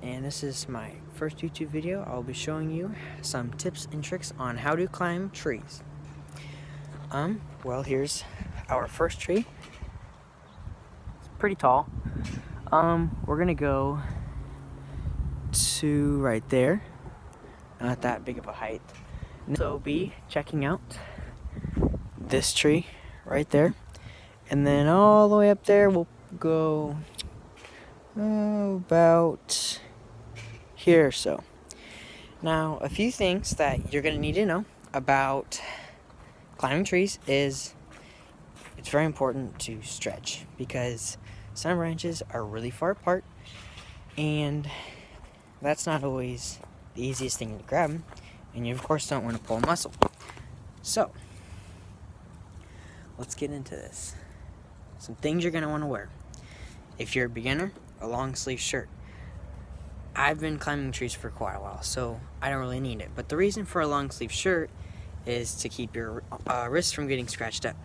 And this is my first YouTube video. I'll be showing you some tips and tricks on how to climb trees. Well, here's our first tree. It's pretty tall. We're gonna go to right there. Not that big of a height. So be checking out this tree right there. And then all the way up there we'll go about here or so. Now, a few things that you're going to need to know about climbing trees is it's very important to stretch because some branches are really far apart and that's not always the easiest thing to grab, and you of course don't want to pull a muscle. So let's get into this. Some things you're going to want to wear. If you're a beginner, a long sleeve shirt. I've been climbing trees for quite a while, so I don't really need it. But the reason for a long sleeve shirt is to keep your wrists from getting scratched up.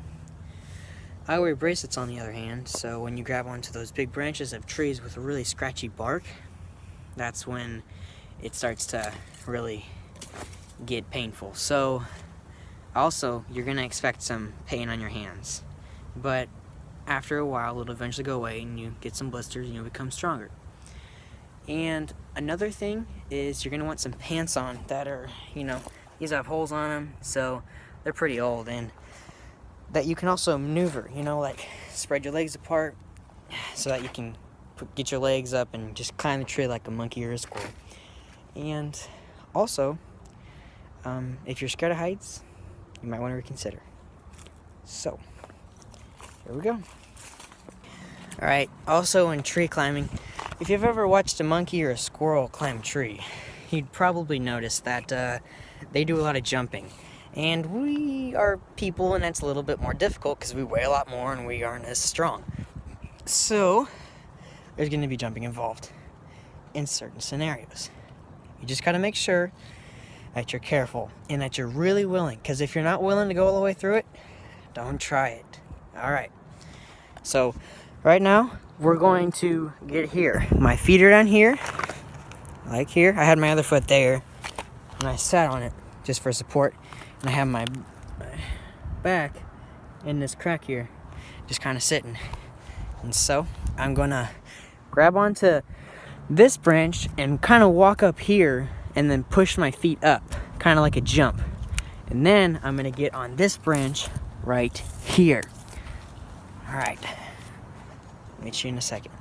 I wear bracelets on the other hand, so when you grab onto those big branches of trees with a really scratchy bark, that's when it starts to really get painful. So also, you're going to expect some pain on your hands. But after a while, it'll eventually go away and you get some blisters and you'll become stronger. And another thing is you're going to want some pants on that are, these have holes on them, so they're pretty old, and that you can also maneuver, like spread your legs apart so that you can get your legs up and just climb the tree like a monkey or a squirrel. And also, if you're scared of heights, you might want to reconsider. So, here we go. Alright, also in tree climbing, if you've ever watched a monkey or a squirrel climb a tree, you'd probably notice that they do a lot of jumping. And we are people, and that's a little bit more difficult because we weigh a lot more and we aren't as strong. So, there's going to be jumping involved in certain scenarios. You just got to make sure that you're careful and that you're really willing, because if you're not willing to go all the way through it, don't try it. Alright, so right now we're going to get here. My feet are down here, like here. I had my other foot there and I sat on it just for support, and I have my back in this crack here just kind of sitting. And so I'm gonna grab onto this branch and kind of walk up here and then push my feet up, kind of like a jump. And then I'm gonna get on this branch right here. Alright, meet you in a second.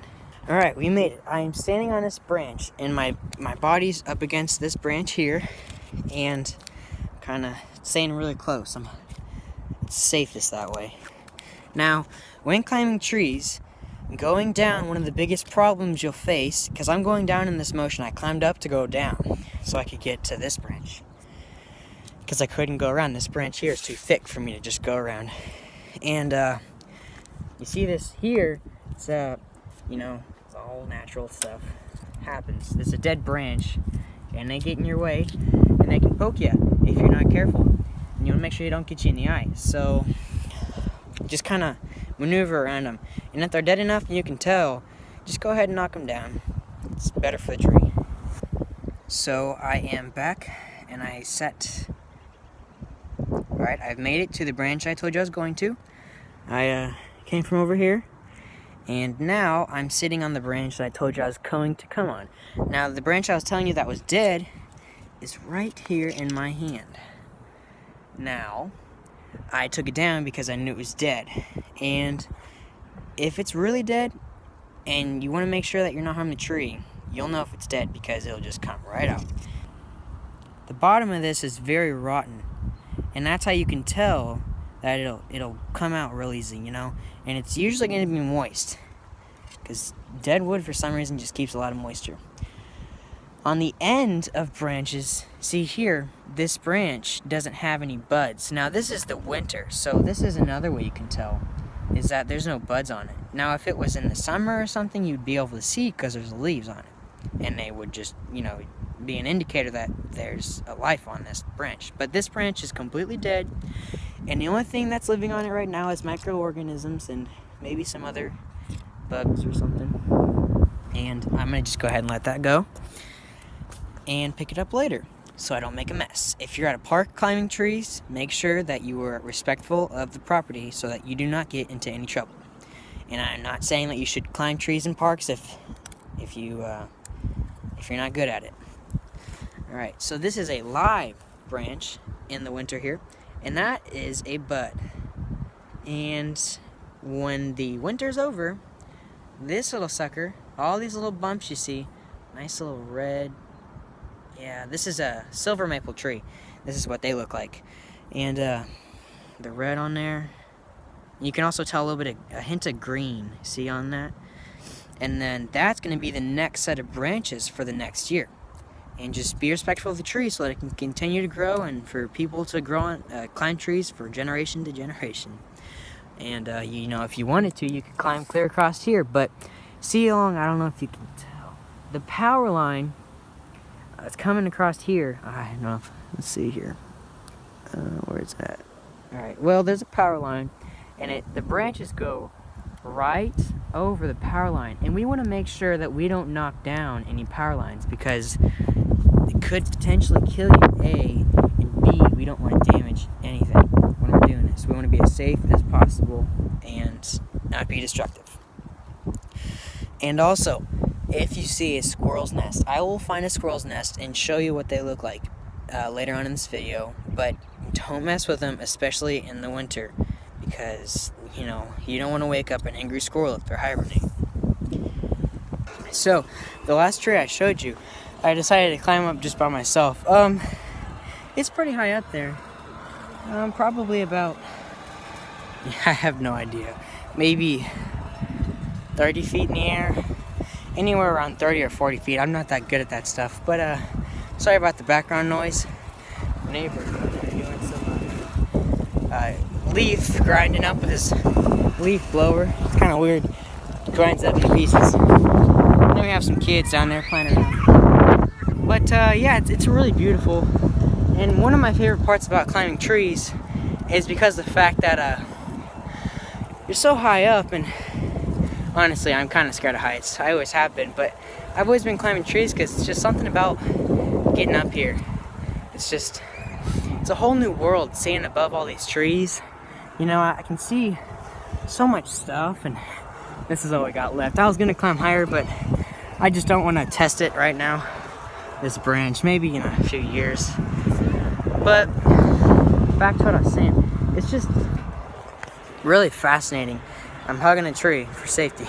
Alright, we made it. I am standing on this branch and my body's up against this branch here and kind of staying really close. It's safest that way. Now, when climbing trees, going down, one of the biggest problems you'll face, because I'm going down in this motion, I climbed up to go down so I could get to this branch. Because I couldn't go around. This branch here is too thick for me to just go around. And you see this here, it's it's all natural stuff happens. It's a dead branch and they get in your way and they can poke you if you're not careful. And you want to make sure you don't get you in the eye. So just kind of maneuver around them. And if they're dead enough and you can tell, just go ahead and knock them down. It's better for the tree. So I am back and I set. Alright, I've made it to the branch I told you I was going to. I came from over here, and now I'm sitting on the branch that I told you I was going to come on. Now, the branch I was telling you that was dead is right here in my hand. Now, I took it down because I knew it was dead. And if it's really dead, and you want to make sure that you're not harming the tree, you'll know if it's dead because it'll just come right out. The bottom of this is very rotten, and that's how you can tell that it'll come out real easy, and it's usually going to be moist because dead wood for some reason just keeps a lot of moisture. On the end of branches, see here, this branch doesn't have any buds. Now this is the winter, so this is another way you can tell, is that there's no buds on it. Now if it was in the summer or something, you'd be able to see because there's leaves on it, and they would just, be an indicator that there's a life on this branch. But this branch is completely dead, and the only thing that's living on it right now is microorganisms and maybe some other bugs or something. And I'm going to just go ahead and let that go and pick it up later so I don't make a mess. If you're at a park climbing trees, make sure that you are respectful of the property so that you do not get into any trouble. And I'm not saying that you should climb trees in parks if you're not good at it. Alright, so this is a live branch in the winter here, and that is a bud. And when the winter's over, this little sucker, all these little bumps you see, nice little red, yeah, this is a silver maple tree. This is what they look like. And the red on there, you can also tell a little bit of a hint of green, see on that? And then that's going to be the next set of branches for the next year. And just be respectful of the tree so that it can continue to grow and for people to grow climb trees for generation to generation. And you know, if you wanted to, you could climb clear across here. But see along, I don't know if you can tell, the power line it's coming across here. I don't know if, let's see here. Where's that? Alright, well, there's a power line, and the branches go right over the power line. And we want to make sure that we don't knock down any power lines because it could potentially kill you, A, and B, we don't want to damage anything when we're doing this. We want to be as safe as possible and not be destructive. And also, if you see a squirrel's nest, I will find a squirrel's nest and show you what they look like later on in this video. But don't mess with them, especially in the winter, because, you know, you don't want to wake up an angry squirrel if they're hibernating. So, the last tree I showed you, I decided to climb up just by myself. It's pretty high up there. Probably about, I have no idea, maybe 30 feet in the air. Anywhere around 30 or 40 feet. I'm not that good at that stuff. But, sorry about the background noise. Neighbor doing some leaf grinding up with his leaf blower. It's kind of weird. Grinds up into pieces. Then we have some kids down there playing around. But, yeah, it's really beautiful. And one of my favorite parts about climbing trees is because of the fact that, you're so high up, and honestly, I'm kind of scared of heights. I always have been, but I've always been climbing trees because it's just something about getting up here. It's a whole new world seeing above all these trees. You know, I can see so much stuff, and this is all I got left. I was going to climb higher, but I just don't want to test it right now. This branch, maybe in a few years. But back to what I was saying. It's just really fascinating. I'm hugging a tree for safety.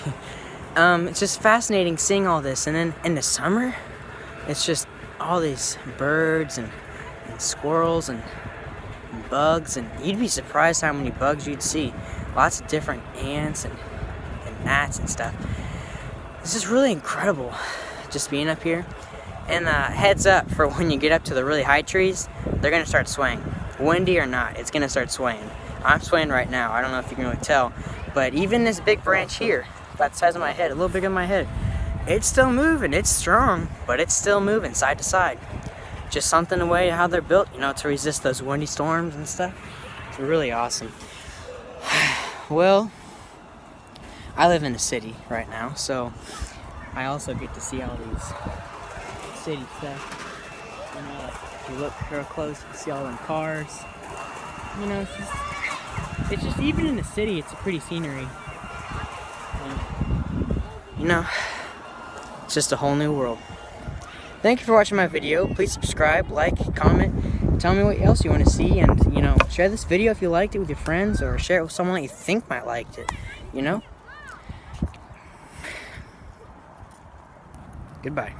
It's just fascinating seeing all this. And then in the summer, it's just all these birds and squirrels and bugs. And you'd be surprised how many bugs you'd see. Lots of different ants and gnats and stuff. This is really incredible, just being up here. And heads up for when you get up to the really high trees, they're going to start swaying. Windy or not, it's going to start swaying. I'm swaying right now. I don't know if you can really tell. But even this big branch here, about the size of my head, a little bigger than my head, it's still moving. It's strong, but it's still moving side to side. Just something the way how they're built, you know, to resist those windy storms and stuff. It's really awesome. Well, I live in a city right now, so I also get to see all these city stuff. You know, if you look real close, you can see all them cars. You know, it's just even in the city, it's a pretty scenery. You know, it's just a whole new world. Thank you for watching my video. Please subscribe, like, comment, tell me what else you want to see, and, you know, share this video if you liked it with your friends, or share it with someone that you think might like it, you know? Goodbye.